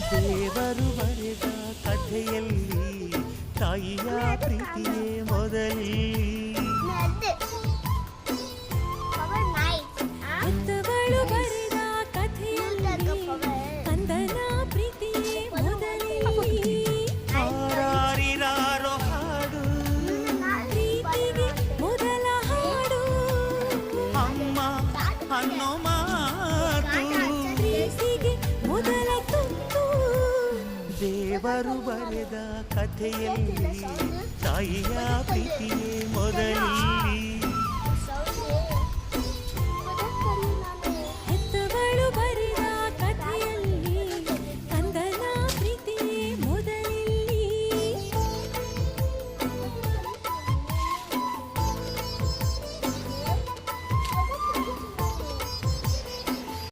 ದೇವರು ಬರೆದ ಕಥೆಯಲ್ಲಿ ತಾಯಿಯ ಪ್ರೀತಿಯೇ ಮೊದಲಿ. ಹೆತ್ತವಳು ಬರೆದ ಕಥೆಯಲ್ಲಿ ಕಂದನ ಪ್ರೀತಿಯೇ ಮೊದಲಿ. ಹಾರಾರಿರಾರೋ ಹಾಡು ಪ್ರೀತಿಗೆ ಮೊದಲ ಹಾಡು. ಅಮ್ಮ ಅನ್ನೋ ಮಾತು ಪ್ರೀತಿಗೆ ಮೊದಲ ತುತ್ತು. ದೇವರು ಬರೆದ ಕಥೆಯಲ್ಲಿ ತಾಯಿಯ ಪ್ರೀತಿಯೇ ಮೊದಲಿ.